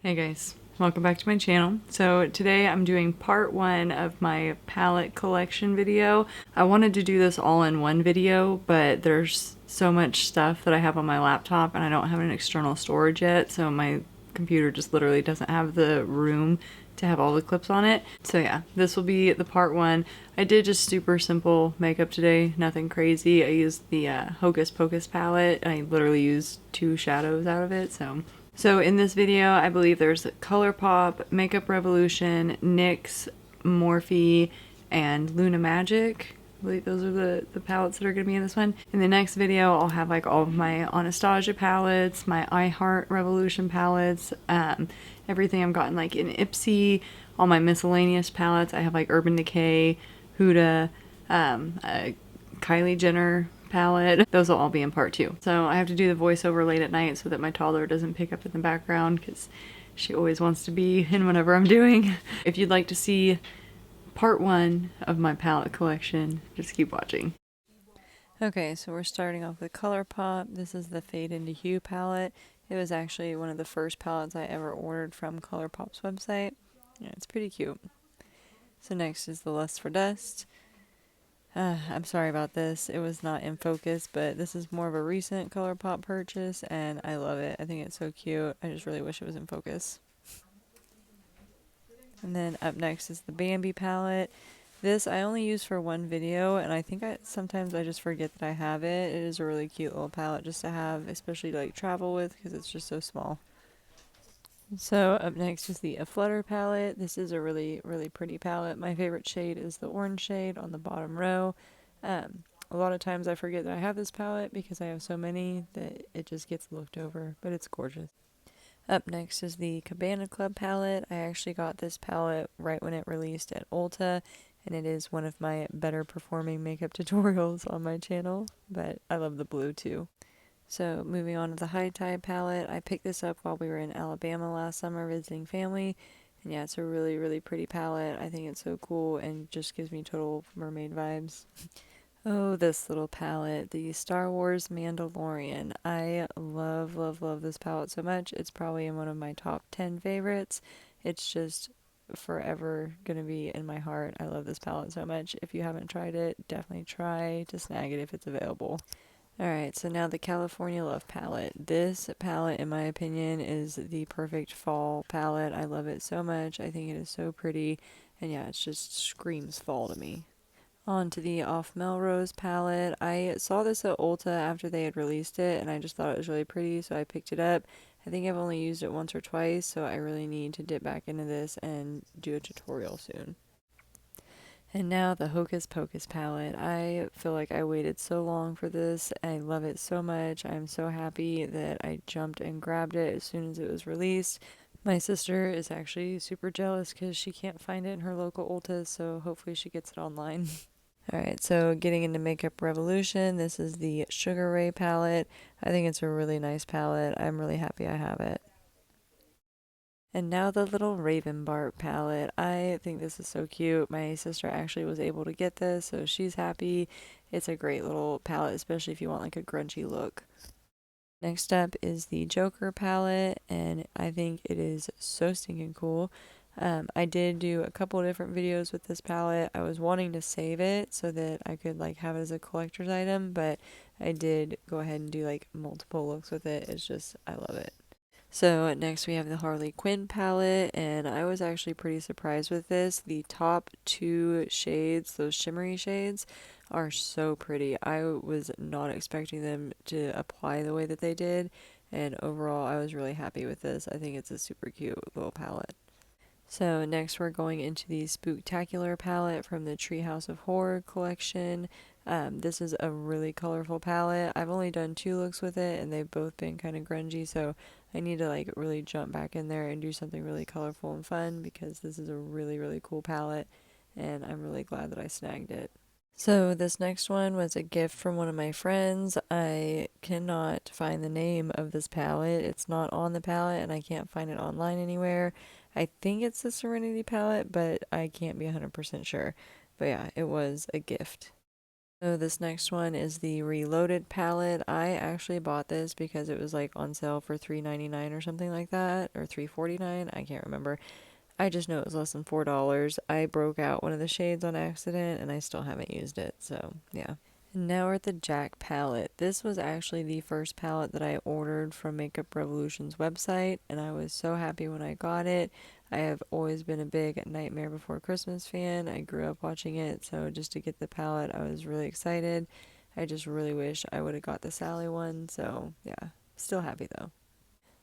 Hey guys, welcome back to my channel. So today I'm doing part one of my palette collection video. I wanted to do this all in one video, but there's so much stuff that I have on my laptop and I don't have an external storage yet, so my computer just literally doesn't have the room to have all the clips on it. So yeah, this will be the part one. I did just super simple makeup today, nothing crazy. I used the Hocus Pocus palette. I literally used 2 shadows out of it, so in this video, I believe there's ColourPop, Makeup Revolution, NYX, Morphe, and Luna Magic. I believe those are the palettes that are going to be in this one. In the next video, I'll have like all of my Anastasia palettes, my iHeart Revolution palettes, everything I've gotten like in Ipsy, all my miscellaneous palettes. I have like Urban Decay, Huda, Kylie Jenner palette. Those will all be in part two. So I have to do the voiceover late at night so that my toddler doesn't pick up in the background because she always wants to be in whatever I'm doing. If you'd like to see part one of my palette collection, just keep watching. Okay, so we're starting off with ColourPop. This is the Fade into Hue palette. It was actually one of the first palettes I ever ordered from ColourPop's website. Yeah, it's pretty cute. So next is the Lust for Dust. I'm sorry about this. It was not in focus, but this is more of a recent ColourPop purchase, and I love it. I think it's so cute. I just really wish it was in focus. And then up next is the Bambi palette. This I only use for one video, and I think sometimes I just forget that I have it. It is a really cute little palette just to have, especially to like travel with, because it's just so small. So up next is the A Flutter palette. This is a really, really pretty palette. My favorite shade is the orange shade on the bottom row. A lot of times I forget that I have this palette because I have so many that it just gets looked over, but it's gorgeous. Up next is the Cabana Club palette. I actually got this palette right when it released at Ulta, and it is one of my better performing makeup tutorials on my channel, but I love the blue too. So moving on to the High Tide palette, I picked this up while we were in Alabama last summer visiting family. And yeah, it's a really, really pretty palette. I think it's so cool and just gives me total mermaid vibes. Oh, this little palette, the Star Wars Mandalorian. I love, love, love this palette so much. It's probably in one of my top 10 favorites. It's just forever gonna be in my heart. I love this palette so much. If you haven't tried it, definitely try to snag it if it's available. Alright, so now the California Love palette. This palette, in my opinion, is the perfect fall palette. I love it so much. I think it is so pretty. And yeah, it just screams fall to me. On to the Off Melrose palette. I saw this at Ulta after they had released it, and I just thought it was really pretty, so I picked it up. I think I've only used it once or twice, so I really need to dip back into this and do a tutorial soon. And now the Hocus Pocus palette. I feel like I waited so long for this. I love it so much. I'm so happy that I jumped and grabbed it as soon as it was released. My sister is actually super jealous because she can't find it in her local Ulta, so hopefully she gets it online. Alright, so getting into Makeup Revolution, this is the Sugar Ray palette. I think it's a really nice palette. I'm really happy I have it. And now the little Raven Bart palette. I think this is so cute. My sister actually was able to get this, so she's happy. It's a great little palette, especially if you want like a grungy look. Next up is the Joker palette, and I think it is so stinking cool. I did do a couple different videos with this palette. I was wanting to save it so that I could like have it as a collector's item, but I did go ahead and do like multiple looks with it. It's just, I love it. So next we have the Harley Quinn palette, and I was actually pretty surprised with this. The top 2 shades, those shimmery shades, are so pretty. I was not expecting them to apply the way that they did, and overall I was really happy with this. I think it's a super cute little palette. So next we're going into the Spooktacular palette from the Treehouse of Horror collection. This is a really colorful palette. I've only done 2 looks with it, and they've both been kind of grungy, so I need to like really jump back in there and do something really colorful and fun because this is a really, really cool palette, and I'm really glad that I snagged it. So this next one was a gift from one of my friends. I cannot find the name of this palette. It's not on the palette, and I can't find it online anywhere. I think it's the Serenity palette, but I can't be 100% sure. But yeah, it was a gift. So this next one is the Reloaded palette. I actually bought this because it was like on sale for $3.99 or something like that, or $3.49. I can't remember. I just know it was less than $4. I broke out one of the shades on accident and I still haven't used it, so yeah. And now we're at the Jack palette. This was actually the first palette that I ordered from Makeup Revolution's website, and I was so happy when I got it. I have always been a big Nightmare Before Christmas fan. I grew up watching it, so just to get the palette, I was really excited. I just really wish I would have got the Sally one, so yeah, still happy though.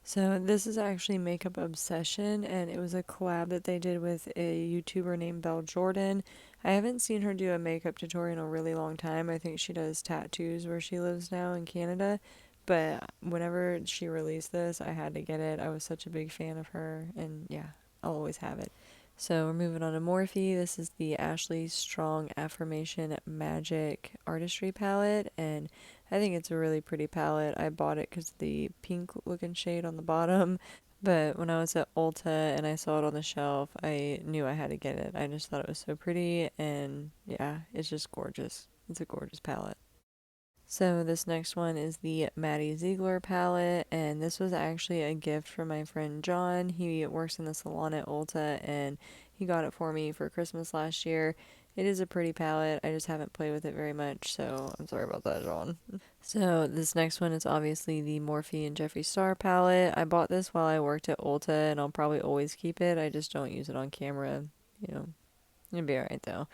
So this is actually Makeup Obsession, and it was a collab that they did with a YouTuber named Belle Jordan. I haven't seen her do a makeup tutorial in a really long time. I think she does tattoos where she lives now in Canada. But whenever she released this, I had to get it. I was such a big fan of her, and yeah, I'll always have it. So we're moving on to Morphe. This is the Ashley Strong Affirmation Magic Artistry palette, and I think it's a really pretty palette. I bought it because the pink looking shade on the bottom, but when I was at Ulta and I saw it on the shelf, I knew I had to get it. I just thought it was so pretty, and yeah, it's just gorgeous. It's a gorgeous palette. So this next one is the Maddie Ziegler palette, and this was actually a gift from my friend John. He works in the salon at Ulta, and he got it for me for Christmas last year. It is a pretty palette. I just haven't played with it very much, so I'm sorry about that, John. So this next one is obviously the Morphe and Jeffree Star palette. I bought this while I worked at Ulta, and I'll probably always keep it. I just don't use it on camera. You know, it'll be alright though.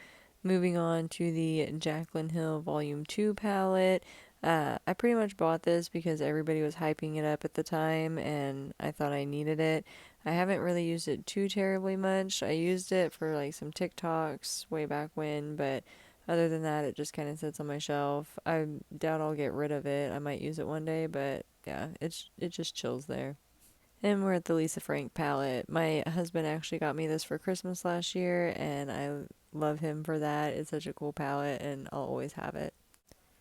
Moving on to the Jaclyn Hill Volume 2 palette. I pretty much bought this because everybody was hyping it up at the time and I thought I needed it. I haven't really used it too terribly much. I used it for like some TikToks way back when, but other than that, it just kind of sits on my shelf. I doubt I'll get rid of it. I might use it one day, but yeah, it just chills there. And we're at the Lisa Frank palette. My husband actually got me this for Christmas last year, and I love him for that. It's such a cool palette, and I'll always have it.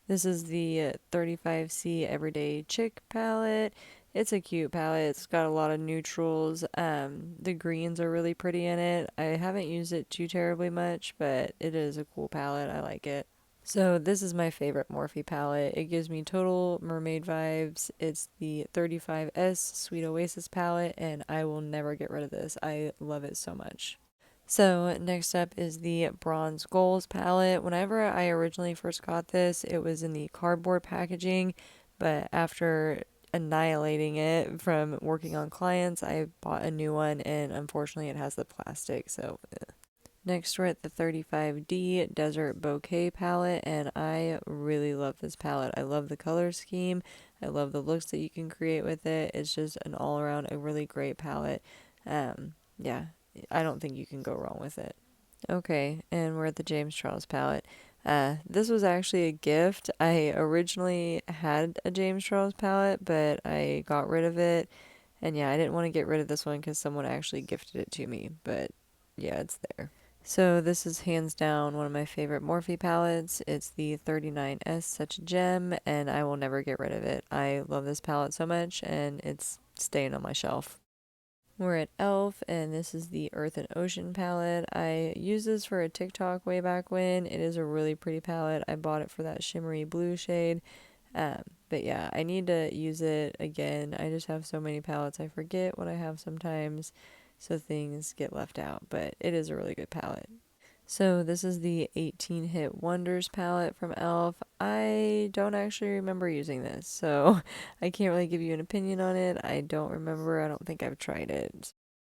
This is the 35C Everyday Chick palette. It's a cute palette. It's got a lot of neutrals. The greens are really pretty in it. I haven't used it too terribly much, but it is a cool palette. I like it. So this is my favorite Morphe palette. It gives me total mermaid vibes. It's the 35S Sweet Oasis palette, and I will never get rid of this. I love it so much. So next up is the Bronze Goals palette. Whenever I originally first got this, it was in the cardboard packaging, but after annihilating it from working on clients, I bought a new one, and unfortunately it has the plastic, so next, we're at the 35D Desert Bouquet palette, and I really love this palette. I love the color scheme. I love the looks that you can create with it. It's just an all around a really great palette. Yeah, I don't think you can go wrong with it. Okay, and we're at the James Charles palette. This was actually a gift. I originally had a James Charles palette, but I got rid of it. And yeah, I didn't want to get rid of this one because someone actually gifted it to me. But yeah, it's there. So this is hands down one of my favorite Morphe palettes. It's the 39S Such a Gem, and I will never get rid of it. I love this palette so much, and it's staying on my shelf. We're at e.l.f., and this is the Earth and Ocean palette. I used this for a TikTok way back when. It is a really pretty palette. I bought it for that shimmery blue shade. But yeah, I need to use it again. I just have so many palettes, I forget what I have sometimes, so things get left out. But it is a really good palette. So this is the 18 Hit Wonders palette from e.l.f. I don't actually remember using this, so I can't really give you an opinion on it. I don't remember. I don't think I've tried it.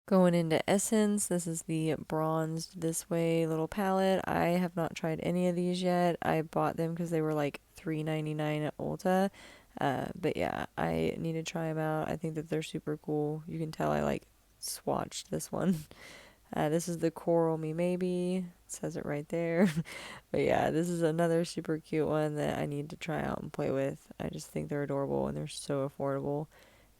Going into Essence, this is the Bronzed This Way little palette. I have not tried any of these yet. I bought them because they were like $3.99 at Ulta. But yeah, I need to try them out. I think that they're super cool. You can tell I like swatched this one. This is the Coral Me Maybe. It says it right there. But yeah, this is another super cute one that I need to try out and play with. I just think they're adorable and they're so affordable.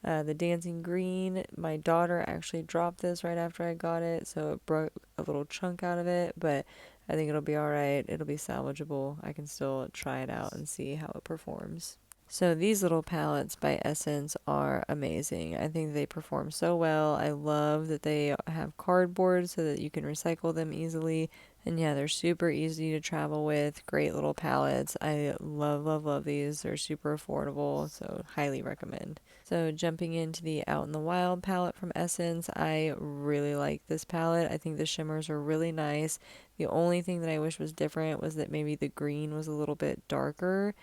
The Dancing Green, my daughter actually dropped this right after I got it, so it broke a little chunk out of it, but I think it'll be alright. It'll be salvageable. I can still try it out and see how it performs. So these little palettes by Essence are amazing. I think they perform so well. I love that they have cardboard so that you can recycle them easily. And yeah, they're super easy to travel with. Great little palettes. I love, love, love these. They're super affordable, so highly recommend. So jumping into the Out in the Wild palette from Essence, I really like this palette. I think the shimmers are really nice. The only thing that I wish was different was that maybe the green was a little bit darker,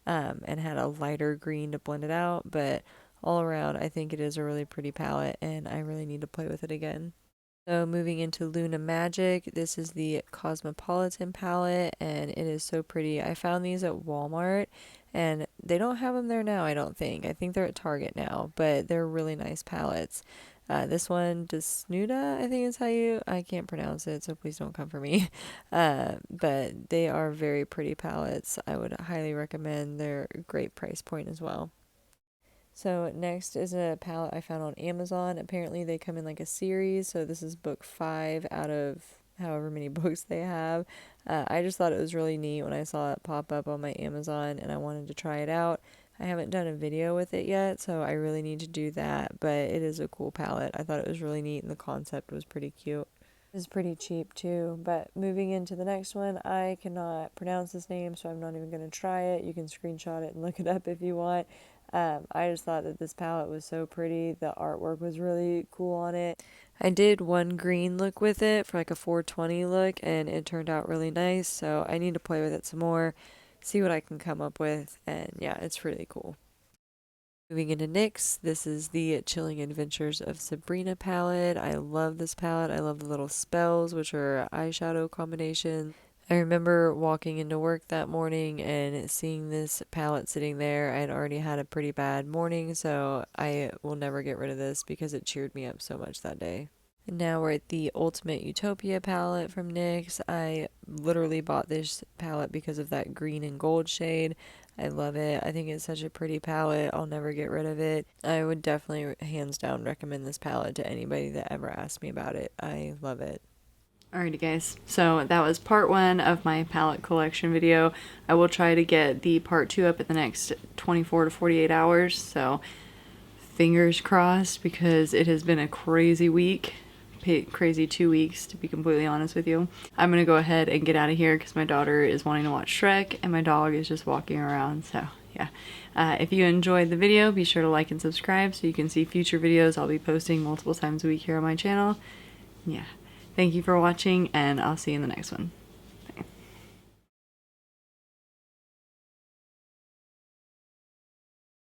and had a lighter green to blend it out. But all around, I think it is a really pretty palette, and I really need to play with it again. So moving into Luna Magic, this is the Cosmopolitan palette, and it is so pretty. I found these at Walmart, and they don't have them there now, I don't think. I think they're at Target now, but they're really nice palettes. This one, Desnuda, I think is how I can't pronounce it, so please don't come for me. But they are very pretty palettes. I would highly recommend. They're a great price point as well. So next is a palette I found on Amazon. Apparently they come in like a series, so this is book 5 out of however many books they have. I just thought it was really neat when I saw it pop up on my Amazon, and I wanted to try it out. I haven't done a video with it yet, so I really need to do that, but it is a cool palette. I thought it was really neat, and the concept was pretty cute. It's pretty cheap too. But moving into the next one, I cannot pronounce this name, so I'm not even going to try it. You can screenshot it and look it up if you want. I just thought that this palette was so pretty. The artwork was really cool on it. I did one green look with it for like a 420 look, and it turned out really nice. So I need to play with it some more, see what I can come up with, and yeah, it's really cool. Moving into NYX, this is the Chilling Adventures of Sabrina palette. I love this palette. I love the little spells, which are eyeshadow combination. I remember walking into work that morning and seeing this palette sitting there. I had already had a pretty bad morning, so I will never get rid of this because it cheered me up so much that day. And now we're at the Ultimate Utopia palette from NYX. I literally bought this palette because of that green and gold shade. I love it. I think it's such a pretty palette. I'll never get rid of it. I would definitely, hands down, recommend this palette to anybody that ever asks me about it. I love it. Alrighty guys, so that was part 1 of my palette collection video. I will try to get the part 2 up in the next 24 to 48 hours, so fingers crossed, because it has been a crazy week. Crazy 2 weeks, to be completely honest with you. I'm gonna go ahead and get out of here because my daughter is wanting to watch Shrek and my dog is just walking around, so yeah. If you enjoyed the video, be sure to like and subscribe so you can see future videos I'll be posting multiple times a week here on my channel. Yeah. Thank you for watching, and I'll see you in the next one.